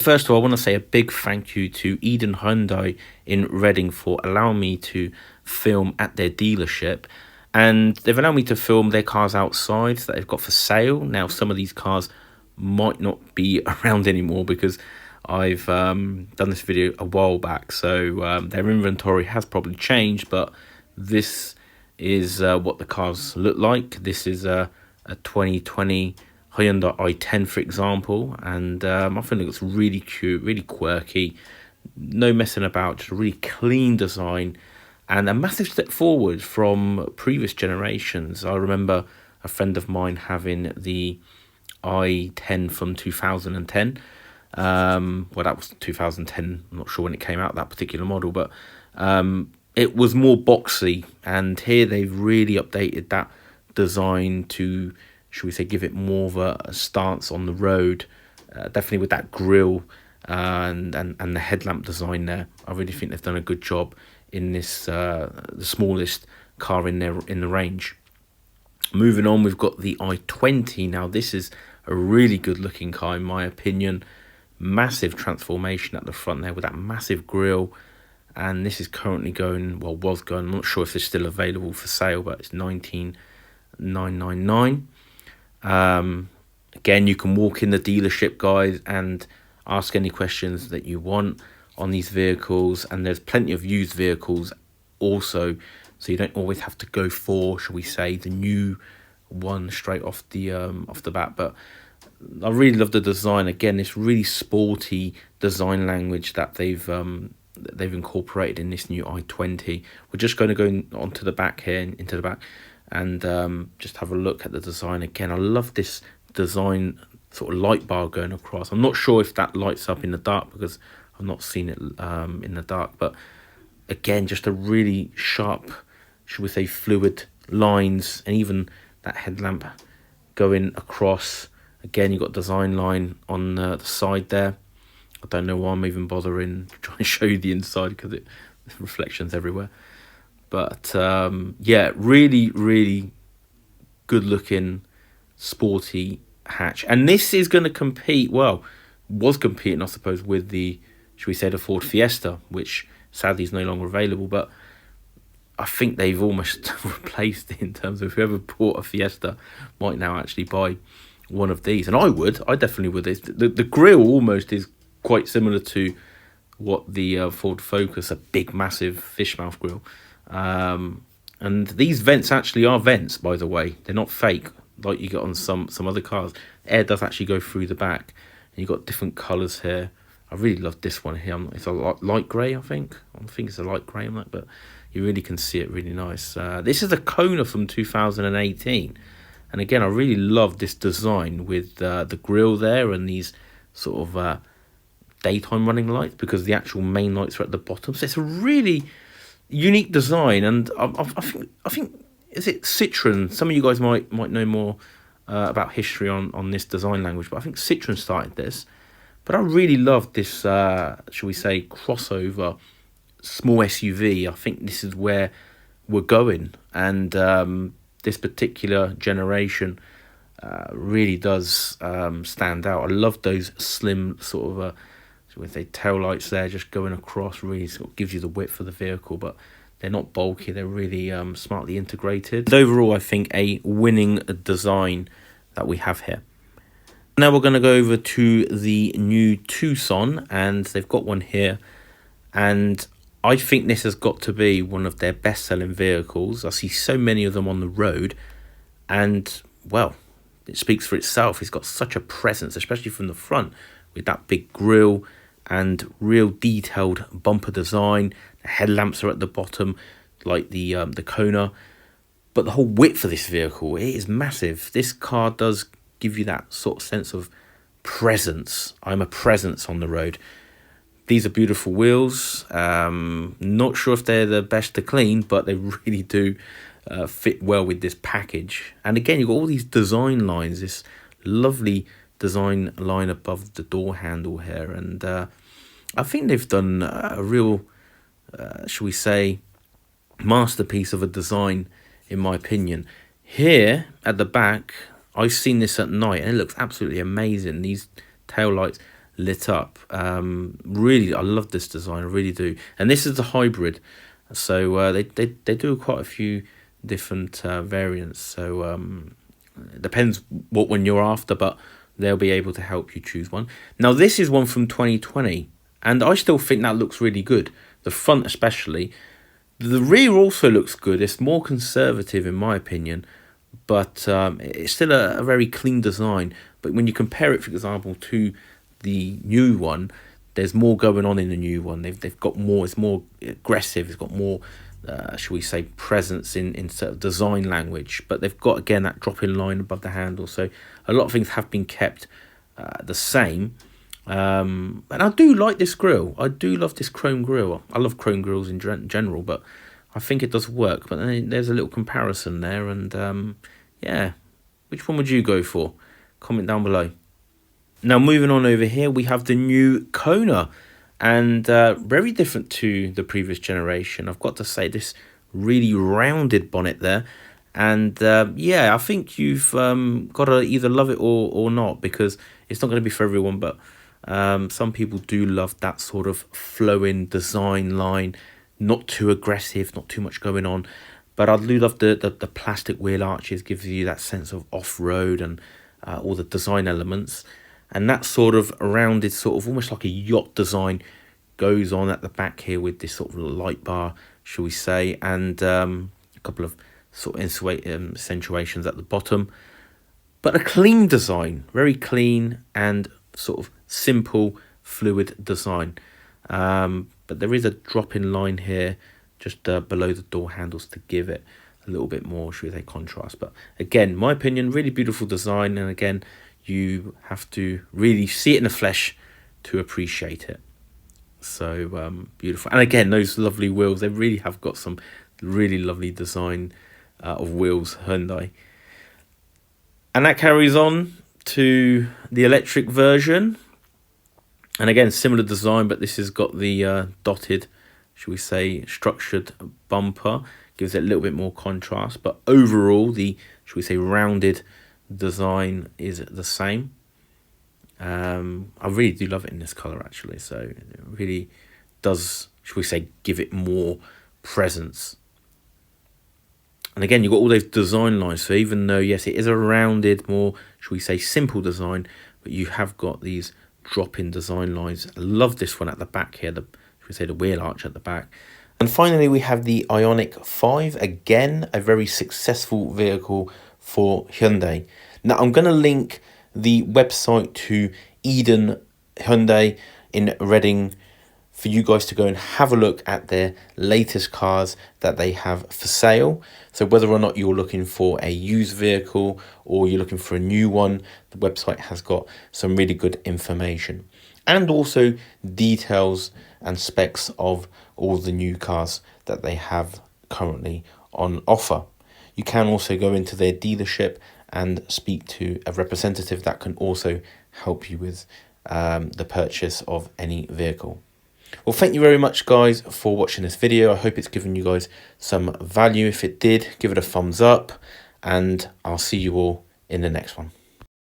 First of all, I want to say a big thank you to Eden Hyundai in Reading for allowing me to film at their dealership. And they've allowed me to film their cars outside that they've got for sale. Now, some of these cars might not be around anymore because I've done this video a while back. So their inventory has probably changed, but this is what the cars look like. This is a 2020 Hyundai i10, for example, and I think it looks really cute, really quirky, no messing about, just a really clean design and a massive step forward from previous generations. I remember a friend of mine having the i10 from 2010. Well, that was 2010. I'm not sure when it came out, that particular model, but it was more boxy, and here they've really updated that design to, should we say, give it more of a stance on the road, definitely with that grille and the headlamp design there. I really think they've done a good job in this, the smallest car in the range. Moving on, we've got the i20. Now, this is a really good looking car in my opinion. Massive transformation at the front there with that massive grille. And this is currently going, well, was going, I'm not sure if it's still available for sale, but it's 19,999. Again, you can walk in the dealership, guys, and ask any questions that you want on these vehicles, and there's plenty of used vehicles also, so you don't always have to go for, shall we say, the new one straight off the bat. But I really love the design. Again, this really sporty design language that they've incorporated in this new i20. We're just going to go onto the back here, into the back, and just have a look at the design again. I love this design sort of light bar going across. I'm not sure if that lights up in the dark because I've not seen it in the dark, but again, just a really sharp, should we say, fluid lines, and even that headlamp going across. Again, you've got design line on the side there. I don't know why I'm even bothering trying to show you the inside because the reflections everywhere. But yeah, really good looking sporty hatch. And this is going to compete, well, was competing, I suppose, with the, should we say, the Ford Fiesta, which sadly is no longer available. But I think they've almost replaced it in terms of whoever bought a Fiesta might now actually buy one of these. And I definitely would. The grille almost is quite similar to what the Ford Focus, a big massive fish mouth grille. And these vents actually are vents, by the way. They're not fake like you get on some other cars. Air does actually go through the back, and you've got different colours here. I really love this one here. It's a light grey, I think it's a light grey on that, but you really can see it really nice. This is a Kona from 2018, and again, I really love this design with the grille there and these sort of daytime running lights, because the actual main lights are at the bottom. So it's a really unique design, and I think is it Citroen? Some of you guys might know more about history on this design language, but I think Citroen started this. But I really love this, shall we say, crossover small SUV. I think this is where we're going, and this particular generation really does stand out. I love those slim sort of shall we say, tail lights there just going across. Really sort of gives you the width for the vehicle, but they're not bulky. They're really smartly integrated. And overall, I think a winning design that we have here. Now we're going to go over to the new Tucson, and they've got one here, and I think this has got to be one of their best-selling vehicles. I see so many of them on the road, and, well, it speaks for itself. It's got such a presence, especially from the front, with that big grille and real detailed bumper design. The headlamps are at the bottom, like the Kona. But the whole width of this vehicle, it is massive. This car does give you that sort of sense of presence. I'm a presence on the road. These are beautiful wheels. Not sure if they're the best to clean, but they really do fit well with this package. And again, you've got all these design lines, this lovely design line above the door handle here. And I think they've done a real, shall we say, masterpiece of a design, in my opinion. Here at the back, I've seen this at night, and it looks absolutely amazing. These tail lights lit up. Really, I love this design, I really do. And this is the hybrid, so they do quite a few different variants. So it depends what one you're after, but they'll be able to help you choose one. Now this is one from 2020, and I still think that looks really good. The front especially. The rear also looks good. It's more conservative in my opinion, but it's still a very clean design. But when you compare it, for example, to the new one, there's more going on in the new one. They've got more. It's more aggressive. It's got more, shall we say, presence in sort of design language. But they've got, again, that drop-in line above the handle. So a lot of things have been kept the same. And I do like this grille. I do love this chrome grille. I love chrome grills in general, but I think it does work. But then there's a little comparison there, and yeah, which one would you go for? Comment down below. Now moving on over here, we have the new Kona, and very different to the previous generation. I've got to say, this really rounded bonnet there, and yeah, I think you've got to either love it or not, because it's not going to be for everyone. But some people do love that sort of flowing design line, not too aggressive, not too much going on. But I do love the plastic wheel arches, gives you that sense of off-road and all the design elements. And that sort of rounded, sort of almost like a yacht design goes on at the back here with this sort of light bar, shall we say, and a couple of sort of accentuations at the bottom. But a clean design, very clean and sort of simple, fluid design. But there is a drop-in line here just below the door handles to give it a little bit more, should we say, contrast. But again, my opinion, really beautiful design, and again, you have to really see it in the flesh to appreciate it. So beautiful. And again, those lovely wheels, they really have got some really lovely design of wheels, Hyundai. And that carries on to the electric version. And again, similar design, but this has got the dotted, should we say, structured bumper. Gives it a little bit more contrast. But overall, the, should we say, rounded design is the same. I really do love it in this color, actually. So it really does, should we say, give it more presence. And again, you've got all those design lines. So even though, yes, it is a rounded, more, should we say, simple design, but you have got these drop-in design lines. I love this one at the back here, the, should we say, the wheel arch at the back. And finally, we have the Ioniq 5. Again, a very successful vehicle for Hyundai. Now, I'm going to link the website to Eden Hyundai in Reading for you guys to go and have a look at their latest cars that they have for sale. So whether or not you're looking for a used vehicle or you're looking for a new one, the website has got some really good information. And also details and specs of all the new cars that they have currently on offer. You can also go into their dealership and speak to a representative that can also help you with the purchase of any vehicle. Well, thank you very much, guys, for watching this video. I hope it's given you guys some value. If it did, give it a thumbs up, and I'll see you all in the next one.